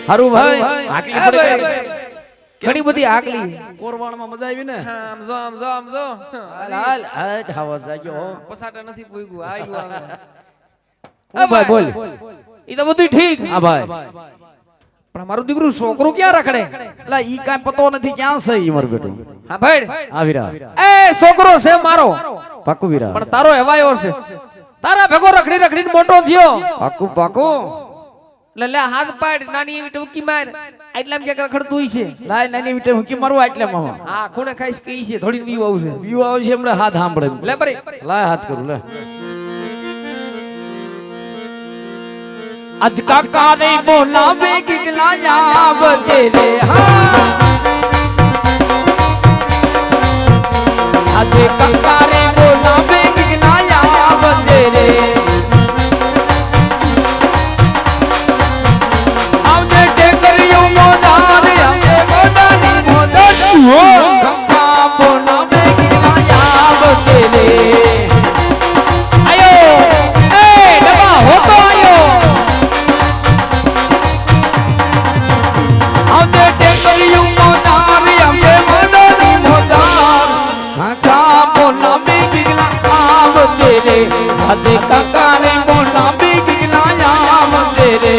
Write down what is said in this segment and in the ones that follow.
હારું ભાઈ આકલી પડે ઘણી બધી આકલી કોરવાણમાં મજા આવી ને આમ જો હાલ હાલ આવાજ જાગ્યો પસાટા નથી પૂગ્યું આવ્યું આવે ઓ ભાઈ બોલ ઈ તો બધું ઠીક હા ભાઈ પણ મારું દીકરું છોકરું ક્યાં રખડે એટલે ઈ કાઈ પતો નથી ક્યાં છે ઈ મારું બેટું હા ભાઈ આ વીરા એ છોકરો છે મારો પાકુ વીરા પણ તારો એવાયો છે તારા ભેગો રખડી રખડીને મોટો થયો પાકુ પાકુ એટલે લે હાથ પાડ નાની એવી ટૂંકી માર એટલામ કે રખડતું છે લાય નાની વિટે હુકી મારવા એટલે મામા હા ખૂણે ખાઈશ કઈ છે થોડી વીવ આવશે વ્યુ આવશે હમણાં હાથ સાંભળે લે બરી લાય હાથ કરું લે આજ કાકા રે બોલાવે ગિગલાયા બચે રે હા આજ કાકા રે બોલાવે ગિગલાયા બચે રે આવજે ટેકરીઓ મોદાર આવજે મોદાની મોદડ કાકા બોલાવે ગિગલાયા બચે રે આયો એ ડબા હોતો આયો આવજે ટેકરીઓ મોદાર આવજે મોદાની મોદાર કાકા બોલાવે ગિગલાયા બચે રે આજે કાકા રે બોલાવે ગિગલાયા બચે રે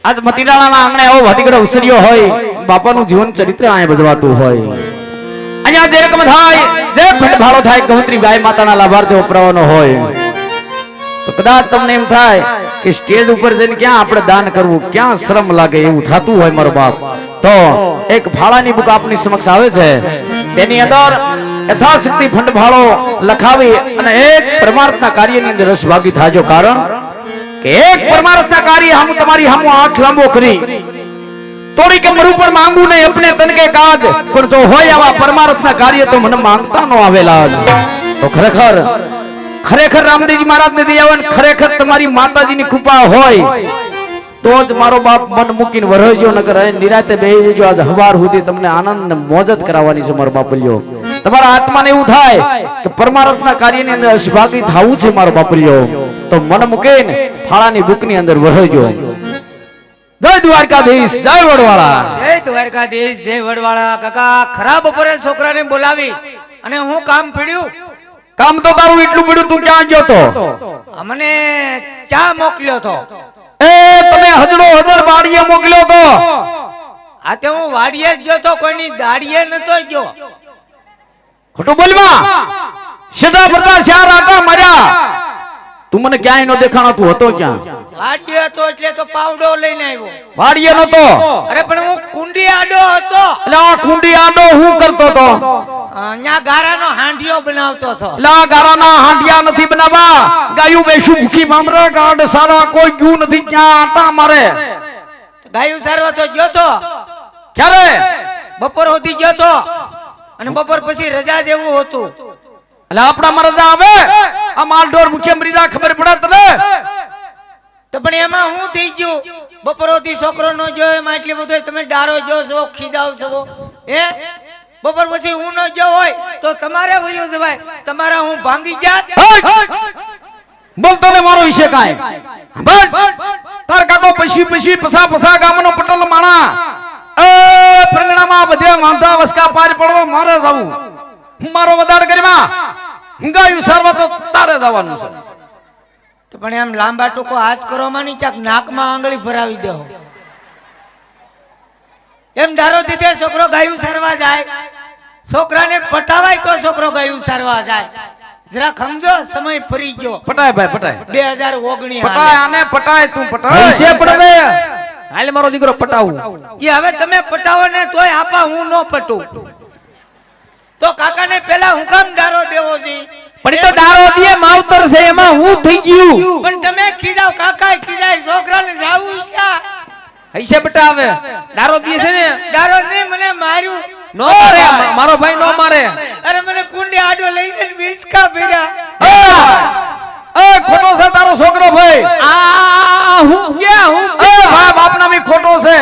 આજ મતીડાળાના આંગણે આવો ભાતીગડો ઉસર્યો હોય બાપાનું જીવન ચરિત્ર આય બજવાતું હોય અહીંયા જે રકમ થાય જે ભંડભાળો થાય ગવંત્રી ગાય માતાના લાભાર્થે વપરાવાનો હોય તો કદાચ તમને એમ થાય કે સ્ટેજ ઉપર જઈને ક્યાં આપણે દાન કરવું ક્યાં શ્રમ લાગે એવું થતું હોય મારો બાપ તો એક ફાળાની બુક આપની સમક્ષ આવે છે તેની અંદર યથાશક્તિ ભંડભાળો લખાવી અને એક પરમાર્થના કાર્યની અંદર રસભાગી થાજો કારણ કે એક પરમાર્થના કાર્ય હમ તમારી હમ આંખ લાંબો કરી તોડી કે મરુ પર માંગુ નહીં अपने તન કે કાજ પણ જો હોય આવા પરમાર્થના કાર્ય તો મને માંગતા નો આવેલા તો ખરેખર રામદેવજી મહારાજ ને દયાવન ખરેખર તમારી માતાજીની કૃપા હોય તો જ મારો બાપ મન મૂકીને વરહજો નકર નિરાતે બેહી જજો આજ હવાર સુધી તમને આનંદ ને મોજત કરાવવાની છે મારો બાપલિયો તમારા આત્માને એવું થાય કે પરમાર્થના કાર્યની અંદર અસભાગી થાવું છે મારો બાપલિયો તો મન મૂકીને ફાળાની બુકની અંદર વરહજો જય દ્વારકાધીશ જય વડવાળા જય દ્વારકાધીશ જય વડવાળા કાકા ખરાબ બપોરે છોકરાને બોલાવી અને હું કામ પીડ્યું કામ તો તારું એટલું પડ્યું તું ક્યાં ગયો તો અમને ચા મોકલ્યો તો એ તમે હજર વાડીએ મોકલ્યો તો આ તે હું વાડીએ જ ગયો તો કોઈની દાડીએ નતો ગયો ખોટું બોલવા સદા પડતા ચાર આટા માર્યા તું મને ક્યાંય નો દેખાણો તું હતો ક્યાં વાડીએ હતો એટલે તો પાવડો લઈને આવ્યો વાડીએ નતો અરે પણ હું કુંડી આડો હતો એટલે આ કુંડી આડો હું કરતો તો અહીંયા ગારાનો હાંડિયો બનાવતો હતો એટલે આ ગારાના હાંડિયા નથી બનાવવા ગાયું બેસું ભૂખી મામરા ગાડ સારા કોઈ ગયું નથી ક્યાં આટા મારે ગાયું સારવા તો ગયો તો ક્યારે બપોર સુધી ગયો તો અને બપોર પછી રજા જેવું હતું એટલે આપણામાં રજા આવે આ માલઢોર મુખ્ય મરીજા ખબર પડે તને તો પણ એમાં હું થઈ ગયું બપોરથી છોકરો નો જો એમાં એટલી બધું તમે ડારો જો છો ખીજાવ છો હે બપોર પછી હું ન જો હોય તો તમારે વયો જવાય તમારા હું ભાંગી જાત બોલતો ને મારો વિશે કાય બસ તાર કાકો પશી પસા ગામનો પટલ માણા એ પ્રગણામાં બધે માંધા વસકા પાર પડવો મારે જાવું મારો વદાડ કરીમાં ગાયું સર્વ તો તારે જવાનું છે તો પણ એમ લાંબા ટૂંકો હાથ કરો માં ની ક્યાંક નાકમાં આંગળી ભરાવી દો એમ ડારો દીધે છોકરો ગાયું સારવા જાય છોકરાને પટાવાય તો છોકરો ગાયું સારવા જાય જરા સમજો સમય ફરી ગયો પટાય ભાઈ પટાય 2019 પટાય આને પટાય તું પટાય છે પડવે હાલે મારો દીકરો પટાવું ઈ હવે તમે પટાવો ને તોય આપા હું નો પટું તો કાકાને પેલા હું કામ ડારો દેવો છે પણ તો ડારો દીએ માવતર છે એમાં હું થઈ ગયું પણ તમે ખીજાવ કાકા ખીજાય છોકરાને જાવું ઈચ્છા હૈસે બેટા આવે ડારો દીએ છે ને ડારો નહીં મને માર્યું નો રે મારો ભાઈ નો મારે. અરે મને કુંડી આડો લઈ જઈને વિચકા ભર્યા. એ ખોટો છે તારો છોકરો ભાઈ. આ હું ક્યાં હું એ ભાઈ બાપના બી ખોટો છે.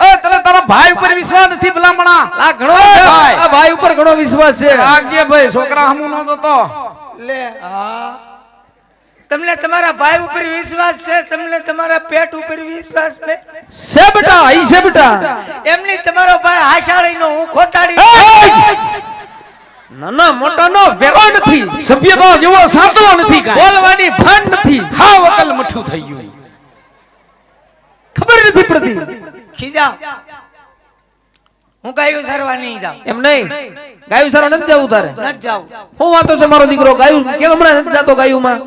એ તને તારા ભાઈ ઉપર વિશ્વાસ નથી ભલામણા. આ ઘણો એ છે. ભાઈ. આ ભાઈ ઉપર ઘણો વિશ્વાસ છે. રાખજે ભાઈ છોકરા હમુ નો જતો. લે હા તમને તમારા ભાઈ ઉપર વિશ્વાસ છે, તમને તમારા પેટ ઉપર વિશ્વાસ છે. છે બેટા આઈ છે બેટા. એમની તમારો ભાઈ હાશાળીનો હું ખોટાડી. નાના મોટા નો વેરો નથી. સભ્યતા જેવો સાતો નથી કાંઈ. બોલવાની ભાન નથી. હાવ અકલ મઠું થઈ ગયું. ખબર નથી પડતી. ખીજા હું ગાયું સરવા નહીં જાઉં. એમ નહીં ગાયું સારો નથી જવું તારે. નથી જાઉં. હું વાતો છે મારો દીકરો ગાયું કેમ હમણાં નથી જાતો ગાયુંમાં.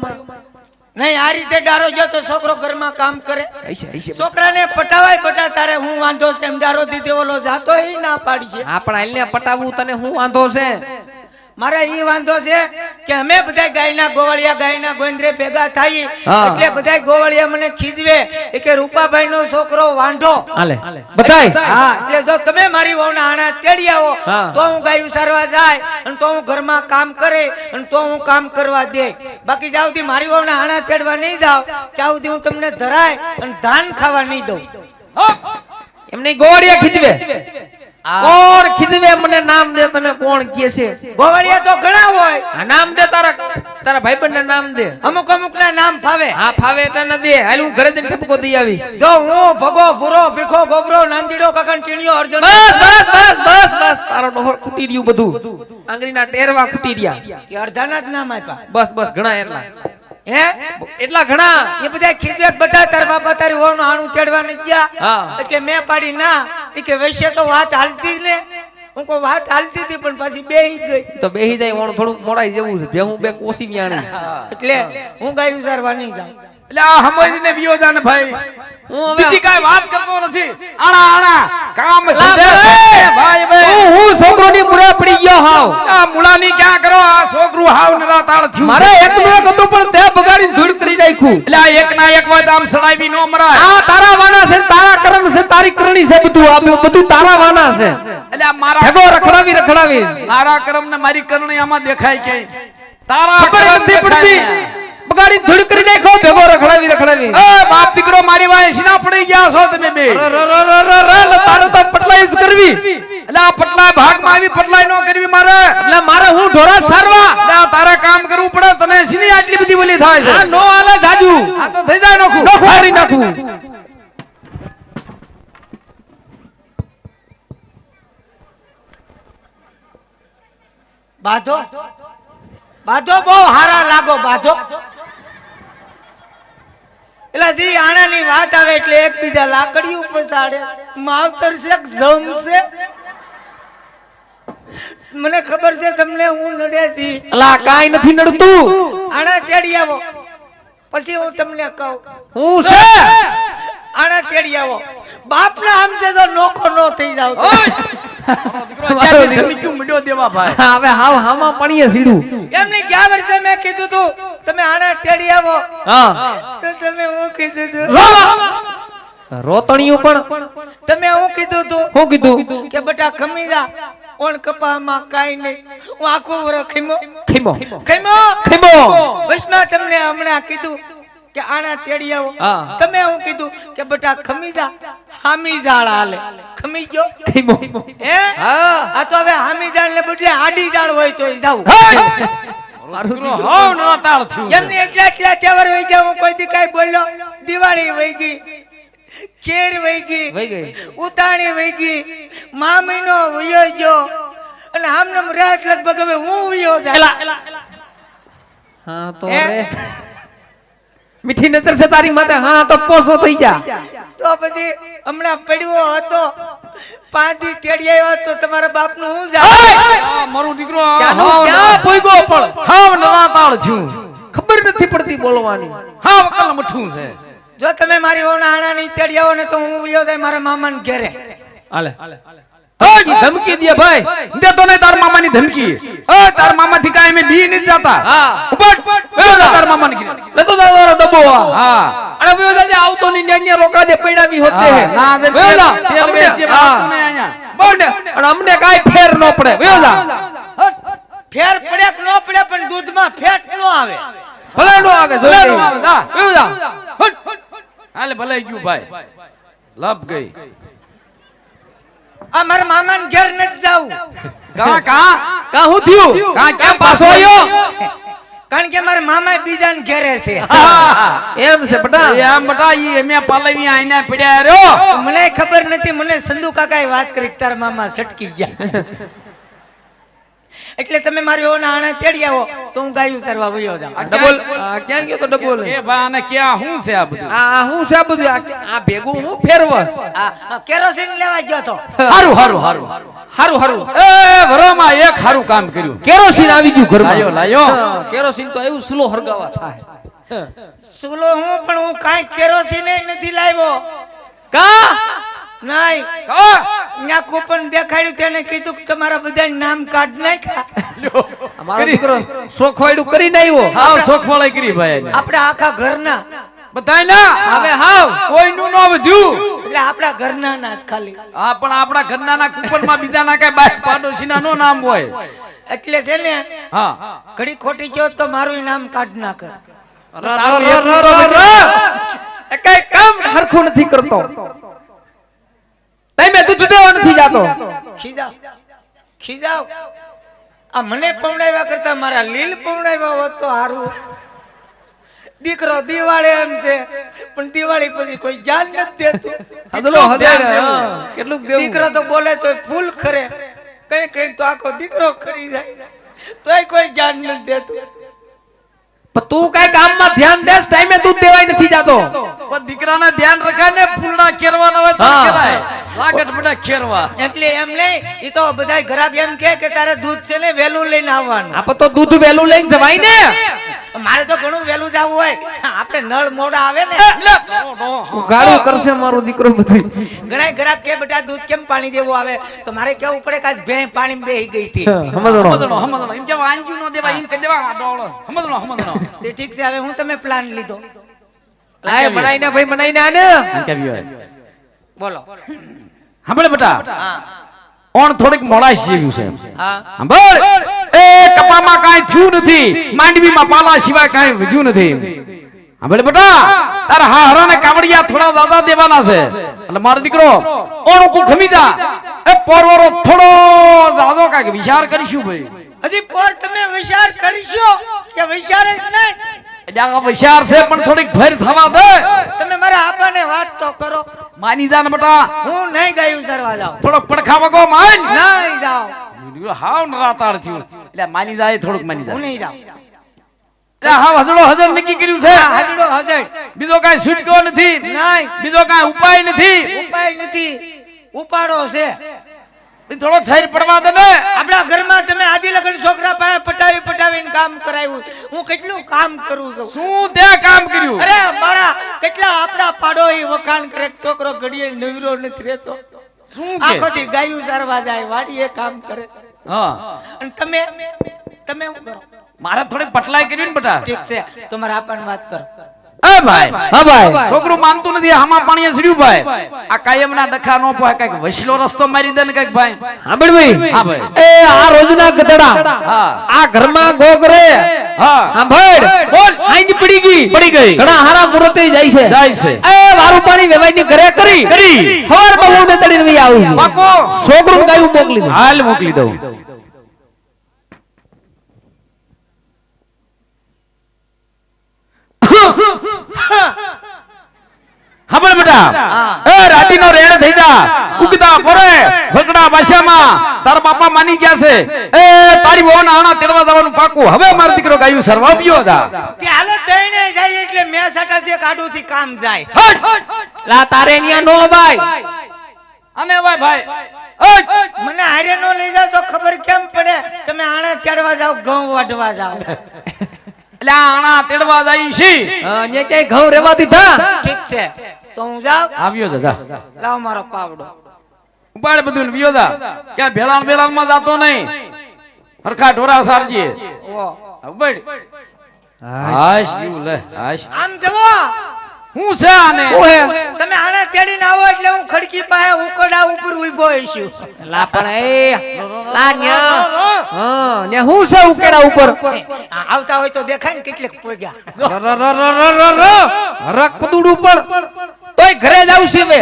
નહીં આ રીતે ડારો જો તો છોકરો ઘરમાં કામ કરે. આઈશે આઈશે. છોકરાને પટાવાય પટા તારે હું વાંધો છે એમ ડારો દીધે ઓલો જાતો એ ના પાડી છે. હા પણ હાલને પટાવવું તને હું વાંધો છે. મારે ઈ વાંધો છે કે અમે બધા ગાયના ગોવાળિયા ગાયના ગોંદરે ભેગા થાય હા. એટલે બધા ગોવાળિયા મને ખીજવે એ કે રૂપાભાઈ નો છોકરો વાંઢો. હાલે બધાય. હા એટલે જો તમે મારી વહુના આણા તેડી આવો હા. તો હું ગાયું સારવા જાય અને તો હું ઘરમાં કામ કરે અને તો હું કામ કરવા દે. બાકી જ્યાં સુધી મારી વહુના આણા તેડવા નહીં જાવ ત્યાં સુધી હું તમને ધરાય અને ધાન ખાવા નહીં દઉં. એમને ગોળિયા ખીદવે. કોણ ખીદવે મને નામ દે તને કોણ કે છે. ગોવાળિયા તો ઘણા હોય. આ નામ દે તારા તારા ભાઈબંધ ને નામ દે. અમુક અમુક ના નામ ફાવે. હા ફાવે એટલે ન દે. હાલ હું ઘરે જઈને ઠપકો દઈ આવીશ. જો હું ભગો ભૂરો ભીખો ગોબરો નાંદીડો કકન ટીણીયો અર્જુન બસ બસ બસ બસ બસ તારો ડોહર ખૂટી રહ્યું બધું. આંગળીના ટેરવા ખૂટી રહ્યા. કે અર્ધાના જ નામ આપ્યા. બસ બસ ઘણા એટલા હે એટલા ઘણા. એ બધા ખીજે બટા તાર બાપા તારી વહુનું આણું તેડવા નથી ગયા. હા. એટલે મેં પાડી ના ઈ કે વૈશ્ય તો વાત હાલતી જ ને. હું કોઈ વાત હાલતી હતી પણ પાછી બેહી ગઈ. તો બેહી જાય વણ થોડું મોડાઈ જેવું છે. ભેહું બે કોસી વ્યાણી. એટલે હું ગાયું સારવા નહીં જાઉં. એટલે આ સમજીને વિયો જાને ભાઈ. હું હવે બીજી કાંઈ વાત કરતો નથી. આણા આણા કામ લા ધંધે ભાઈ. છે ભાઈ ભાઈ. હું છોકરોની મુરા પડી ગયો હાવ. આ મુળાની ક્યાં કરો. આ છોકરું હાવ નરાતાળ થયું મારે છે. એકનું એક હતું પણ તે બગાડીને ધૂળ કરી નાખ્યું. એટલે આ એક ના એક વાત આમ સડાવી નો મરાય. આ તારા વાના છે, તારા કર્મ છે, તારી કરણી છે, બધું આ બધું તારા વાના છે. એટલે આ મારા ભેગો રખડાવી રખડાવી તારા કર્મ ને મારી કરણી આમાં દેખાય કે તારા ખબર કર્મ નથી પડતી. દેખાય. બગાડી ધૂળ કરી નાખ્યો ભેગો રખડાવી રખડાવી. એ બાપ દીકરો મારી વાય સીના પડી ગયા છો તમે બે. તારે તો પટલાઈ જ કરવી. એટલે આ પટલા ભાગમાં આવી પટલાઈ નો કરવી મારે. એટલે મારે હું ઢોરા સારવા. એટલે આ તારે કામ કરવું પડે. તને સીની આટલી બધી બોલી થાય છે. આ નો હાલે જાજુ. આ તો થઈ જાય નોખું. નોખું કરી નાખું. બાધો બાધો બહુ હારા લાગો બાધો. એટલે જી આણાની વાત આવે એટલે એકબીજા લાકડીઓ પસાડે. માવતર છે કે જમશે. મને ખબર છે તમને હું નડે છી. અલા કાઈ નથી નડતું. આણા તેડી આવો પછી હું તમને કહું. હું છે આણા તેડી આવો. બાપના આમ છે તો નોખો નો થઈ જાવ તો. ક્યાંથી ધમકીઓ મળ્યો દેવા ભાઈ. હવે હાવ હામાં પણીએ સીડું. એમની ગયા વર્ષે મેં કીધું તું તમે આણા તેડી આવો હા તો તમે હું કીધું તું. રોતણીયું પણ તમે હું કીધું તું શું કીધું. કે બેટા ખમી જા. ઓણ કપામાં કાઈ નહીં. હું આખું વર ખીમો ખીમો ખીમો ખીમો. બસમાં તમને હમણાં કીધું કે આણા તેડી આવો. હા. તમે હું કીધું કે બેટા ખમી જા. હામી જાળ હાલે. ખમી ગયો ખીમો. હે હા આ તો હવે હામી જાળ ને બદલે આડી જાળ હોય તો જાવ. મારું દીકરો હાવ નરાતાળ થયું છે. એમની એટલા તહેવાર વહી ગયા હું કોઈ દી કાઈ બોલ્યો. દિવાળી વહી ગઈ, કેર વહી વહી ગઈ, ગઈ. ઉતાણી વહી ગઈ, મા મહિનો વયો ગયો અને આમનામ રાત લગભગ હવે હું વયો જાય. હા તો હે? રે મીઠી નજર છે તારી માથે. હા તો પોસો થઈ જા. તો પછી હમણાં પડ્યો હતો 5 દી તેડી આવ્યો તો તમારા બાપ નું હું જાય. આ મારો દીકરો ક્યાંનું ક્યાં પોઈગો પણ હાવ નરાતાળ થયું. ખબર નથી પડતી બોલવાની. હાવ અકલ મઠું છે. જો તમે મારી વહુના આણા નહીં તેડી આવો ને તો હું વયો જાય મારા મામાને ઘરે. હાલે ધમકી દે ભાઈ. દેતો નહીં તાર મામાની ધમકી. તાર મામાથી કાંઈ અમે બી નથી જાતા. હા. ઉપટ. તાર મામાની ઘરે. લેતો જા તારો ડબ્બો આ. હા. અરે ભાઈ દાદા આવતો ની ન્યા રોકા દે પૈડાવી હોતે. હા, ના દે વયો જા. તેલ વેચે હા. આવતું નહીં અહીંયા. બોલ અને અમને કાઈ ફેર ન પડે. વયો જા. ફેર પડે કે ન પડે પણ દૂધમાં ફેટ ન આવે. ભલે નો આવે ભલે જોઈ નો લે. આવે, જા. વયો જા. હાલે ભલે ગયું ભાઈ. લપ ગઈ. આ મારા મામાને ઘેર નથી જાવું. કા હું થયું? કાં કેમ પાછો આવ્યો? કારણ કે મારા મામા બીજાને ઘેરે છે. એમ છે બટા. એમ બટા ઈ અમે પાલવી આઈને પડ્યા રહ્યો. મને ખબર નથી. મને સંધુ કાકાએ વાત કરી કે તારા મામા છટકી ગયા. એટલે તમે મારી ઓના આણે તેડી આવો તો હું ગાયું સરવા વયો જાઉં. ડબલ ક્યાં ગયો તો ડબલ? કે ભાને ક્યાં હું છે આ બધું? આ હું છે આ બધું? આ ભેગું હું ફેરવસ. આ કેરોસીન લેવા ગયો તો. હારું હારું હારું હારું હારું. એ વરોમાં એક હારું કામ કર્યું. કેરોસીન આવી ગયું ઘરમાં. લાયો લાયો. હા, કેરોસીન તો એવું સ્લો હરગાવા થાય. સુલો હું પણ હું કાંઈ કેરોસીન નથી લાવ્યો. કા નહીં. કા? ત્યાં કૂપન દેખાડ્યું તેને કીધું કે તમારા બધા નામ કાઢ નાખ્યા. અમારો દીકરો સોખવાડું કરીને આવ્યો. હાવ સોખવાળાઈ કરી ભાઈ એને. આપણા આખા ઘરના. બધાય ના હવે હાવ કોઈનું ન વધ્યું. એટલે આપણા ઘરના ના જ ખાલી. આ પણ આપણા ઘરનાના કૂપનમાં બીજાના કઈ બાય પાડોશીના નો નામ હોય. એટલે છે ને હા. ઘડી ખોટી જો તો મારું નામ કાઢ નાખે. તારું એકલું તો નથી. એ કઈ કામ હરખું નથી કરતો. તમે દૂધ દેવા નથી જાતો. ખીજાવ ખીજાવ. આ મને પવડાવ્યા કરતા મારા લીલ પવડાવ્યા હોત તો હારું. દીકરો દિવાળી એમ છે પણ દિવાળી પછી કોઈ જાન નથી દેતું. હદલો હદાય. કેટલું દેવું? દીકરો તો બોલે તો ફૂલ ખરે. કઈ કઈ તો આખો દીકરો ખરી જાય તોય કોઈ જાન નથી દેતું. પણ તું કઈ કામમાં ધ્યાન દેસ. ટાઈમે દૂધ દેવાય નથી જાતો. પણ દીકરાને ધ્યાન રખાય ને ફૂલડા ખેરવાના હોય તો હા. ખેરાય. લાગત બધા ખેરવા. એટલે એમ નહીં. એ તો બધા ઘરાક એમ કે તારે દૂધ છે ને વેલું લઈને આવવાનું. આપો તો દૂધ વેલું લઈને જવાય ને. મારે તો ઘણું વેલું જવું હોય. આપણે નળ મોડા આવે ને. ગાળું કરશે મારો દીકરો બધું. ઘણા ઘરાક કે બેટા દૂધ કેમ પાણી જેવું આવે તો મારે કેવું પડે કે આજ ભેં પાણી બેહી ગઈ હતી. સમજણો. સમજણો એમ કે વાંચ્યું ન દેવાય એમ કહી દેવા આ ડોળો. સમજણો. તે ઠીક છે. હવે હું તમે પ્લાન લીધો. લાય બનાઈને ભાઈ બનાઈને આને. આમ કેવી હોય? બોલો. સાંભળે બેટા. હા ઓણ થોડીક મોડાશ જેવું છે. હા સાંભળ. એ કપામાં કાંઈ થયું નથી. માંડવીમાં પાલા સિવાય કાંઈ વધ્યું નથી. સાંભળ બેટા. તારા હારાને કાવડિયા થોડા દાદા દેવાના છે. એટલે મારો દીકરો ઓણ કો ખમી જા. એ પોરવરો થોડો જાજો કાંઈક વિચાર કરીશું ભાઈ. હજી પોર તમે વિચાર કરશો કે વિચાર જ નહીં. આ વિચાર છે પણ થોડીક ભેર થવા દે. તમે મારા આપાને વાત તો કરો. માની જા ને બેટા. હું નહીં ગયું સરવા જાઉં. થોડોક પડખા વગો માન. નહીં જાઉં. હાવ નરાતાળ થયું. એટલે માની જાય થોડુંક માની હું જાય. નહીં જાઉં. એટલે હાવ હજડો હજર નક્કી કર્યું છે. હજડો હજડ. બીજો કાંઈ છૂટકો નથી. નહીં. બીજો કાંઈ ઉપાય નથી. ઉપાય નથી. ઉપાડો છે. થોડો ઠેર પડવા દે ને. આપણા ઘરમાં તમે આદિ લગન છોકરા પાસે પટાવીને કામ કરાવ્યું. હું કેટલું કામ કરું છું. શું તે કામ કર્યું? અરે મારા કેટલા આપણા પાડોઈ વખાણ કરે કે છોકરો ઘડીએ નવરો નથી રહેતો. શું આખો કે? દી ગાયું સારવા જાય વાડીએ કામ કરે. હા. અને તમે શું કરો? મારે થોડી પટલાઈ કરવી ને બેટા. ઠીક છે તમારા આપણને વાત કરો. એ ભાઈ. હા ભાઈ. છોકરું માનતું નથી. હામા પાણીએ સડ્યું ભાઈ. આ કાયમના ડખા નો પોય કઈક વસલો રસ્તો મારી દે ને કઈક ભાઈ. સાંભળ ભાઈ. હા ભાઈ. એ આ રોજના ગધડા. હા. આ ઘરમાં ગોગરે. હા. સાંભળ. બોલ. આંજ પડી ગઈ. પડી ગઈ. ઘણા હારા મુરતે જાય છે. જાય છે. એ વારું પાણી વેવાઈની ઘરે કરી. સવારમાં હું ને તળીને વહી આવું છું. પાકો. છોકરું ગાયું મોકલી દઉં. હાલ મોકલી દઉં. હાંભળ બેટા. એ રાતીનો રેડ થઈ જા. ઉગતા પોરે ભગડા ભાષામાં તારા બાપા માની ગયા છે. એ તારી વહુના આણા તેડવા જવાનું પાકું. હવે મારો દીકરો ગાયું સરવા ગયો જા. તે હાલો તઈને જાય એટલે મેં સટાથી કાઢુથી કામ જાય. લા તારે ન્યા નો ભાઈ. અને ભાઈ મને હારે નો લઈ જાવ તો ખબર કેમ પડે. તમે આણે તેડવા જાવ ઘઉં વાઢવા જાવ. એટલે આણા તેડવા જાય છે. ન્યા ક્યાંય ઘઉં રેવા દીધા. ઠીક છે તો હું જાઉં. આવ્યો જા. લાવ મારો પાવડો. ઉપાડ બધું ને વિયો જા ક્યાં ભેળાણ ભેળાણ માં જાતો નહીં હરખા ઢોરા સારજી ઓ ઉપાડ હાશ ગયું લે હાશ આમ જવો હું છે આને તમે આને તેડીને આવો એટલે હું ખડકી પાસે ઉકરડા ઉપર ઊભો હઈશું લા પણ એ લા ન્યા હા ન્યા હું છે ઉકેડા ઉપર આવતા હોય તો દેખાય ને કેટલેક પોગ્યા રક પદુડું પણ તોય ઘરે જાવ છે મે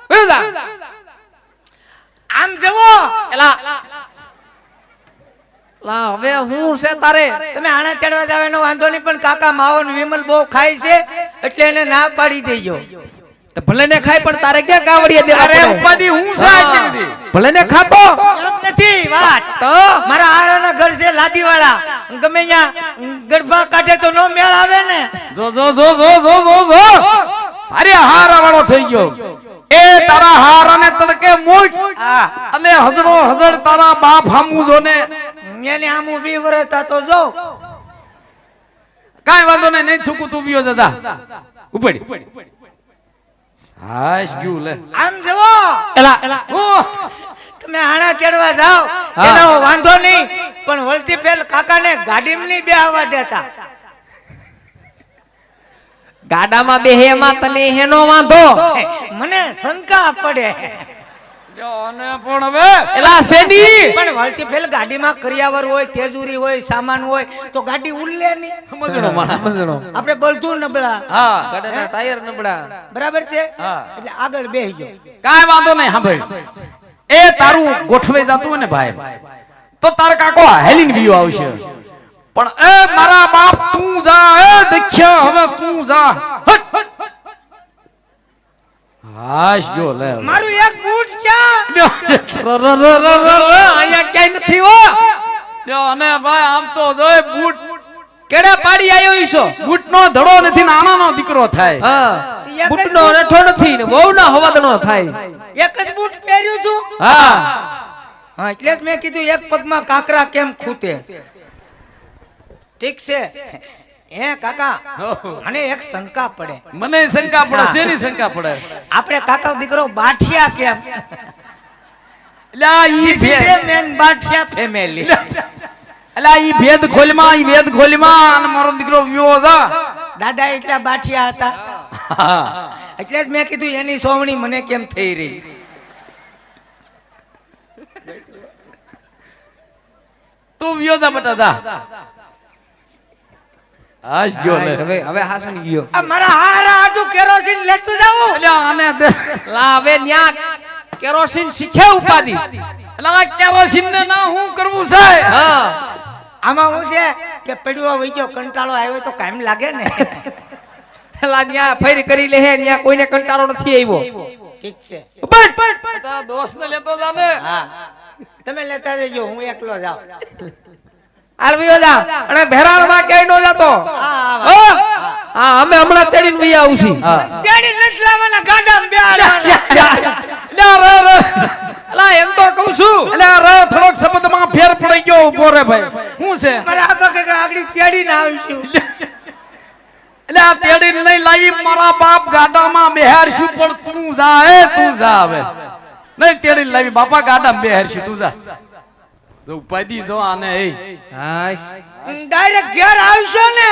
વેલા આમ જવો એલા લા હવે હું છે તારે તમે આને તેડવા જાવ એનો વાંધો નહીં પણ કાકા માવો ને વિમલ બહુ ખાય છે એટલે એને ના પાડી દેજો તો ભલે ને ખાય પણ તારે ક્યાં કાવડિયા દેવા અરે પડે ઉપાધી હું છે આટલી બધી ભલે ને ખાતો એમ નથી વાત તો મારા હારાના ઘર છે લાદીવાળા ગમે ત્યાં ગરબા કાઢે તો નો મેળ આવે ને જો જો જો જો જો જો જો અરે હારા વાળો થઈ ગયો એ તારા હારાને તડકે મૂક હા અને હજડો હજડ તારા બાપ હામું જો ને એને આમ ઊભી વરતા તો જો કાઈ વાંધો નહીં નહીં થૂકું તું વિયો જતા ઉપડી હાશ ગયું લે આમ જવો એલા તમે આણા તેડવા જાવ હા. એનો વાંધો નહીં પણ વળતી પેલ કાકાને ગાડીમાં નહીં બેહવા દેતા ગાડામાં બેહે એમાં તને હેનો વાંધો મને શંકા પડે અને પણ હવે એલા શેની પણ વળતી પેલ ગાડીમાં કરિયાવર હોય તેજુરી હોય સામાન હોય તો ગાડી ઉલ્લે નહીં સમજણો માણા સમજણો આપણે બળતું નબળા હા ગાડાના ટાયર નબળા બરાબર છે હા. એટલે આગળ બેહજો કાઈ વાંધો નહીં સાંભળ એ તારું ગોઠવે જાતું હોય ને ભાઈ તો તાર કાકો હેલીન વિયો આવશે પણ એ મારા બાપ તું જા એ દેખ્યા હવે તું જા હટ. હાશ જો લે મારું એક બૂટ ક્યાં અહીંયા ક્યાંય નથી હો લ્યો, અને ભાઈ આમ તો જોય બૂટ કેડા પાડી આવ્યો ઈશો બૂટ નો ધડો નથી નાનાનો દીકરો થાય હા બુટનો રઠો નથી ને બહુ ના હવાદનો થાય એક જ બૂટ પહેર્યું તું હા હા એટલે જ મેં કીધું એક પગમાં કાકરા કેમ ખૂટે ઠીક છે હે કાકા અને એક શંકા પડે મને શંકા પડે શેની શંકા પડે આપણે કાકા દીકરો બાઠિયા કેમ એટલે ઈ ભેદ મેન બાઠિયા ફેમિલી એટલે ઈ ભેદ ખોલમાં ઈ વેદ ખોલમાં અને મારો દીકરો વ્યો જા દાદા એટલા બાઠિયા હતા હા એટલે જ મેં કીધું એની સોવણી મને કેમ થઈ રહી તું વ્યો જા બેટા જા આજ ગયો લે હવે હવે હાસન ગયો આ મારા હારા આટું કેરોસીન લેતું જાવું એટલે આને દે લા હવે ન્યા કેરોસીન શીખે ઉપાદી એટલે આ કેરોસીન ને ના હું કરવું છે હા આમાં હું છે કે પડ્યો વઈ ગયો કંટાળો આવ્યો તો કાયમ લાગે ને લા ન્યા ફેરી કરી લે હે ન્યા કોઈને કંટાળો નથી આવ્યો ઠીક છે તારા દોસ્ત ને લેતો જા ને હા તમે લેતા જજો હું એકલો જાઉં આલવીઓ જા અને ભેરાણ માં ક્યાંય નો જાતો હા હા અમે હમણાં તેડીને વઈ આવશું તેડી નથી લાવવાના ગાડામાં બેહાડવાના લા એમ તો કહું છું એટલે આ ર થોડોક શબ્દમાં ફેર પડી ગયો ઉભો રે ભાઈ શું છે મારા પગે આગળ તેડીને આવીશું એટલે આ તેડીને નહીં લાવી મારા બાપ ગાડામાં બેહારશું પણ તું જા એ તું જા હવે નહીં તેડીને લાવી બાપા ગાડામાં બેહારશું તું જા જો ઉપાધી જો આને એ હાશ ડાયરેક્ટ ઘેર આવશો ને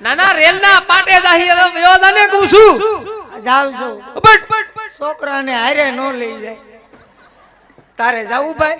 ના ના રેલ ના પાટે જાહી હવે વયો જાને કહું છું જાવ છું છોકરાને હારે નો લઈ જાય તારે જાવું ભાઈ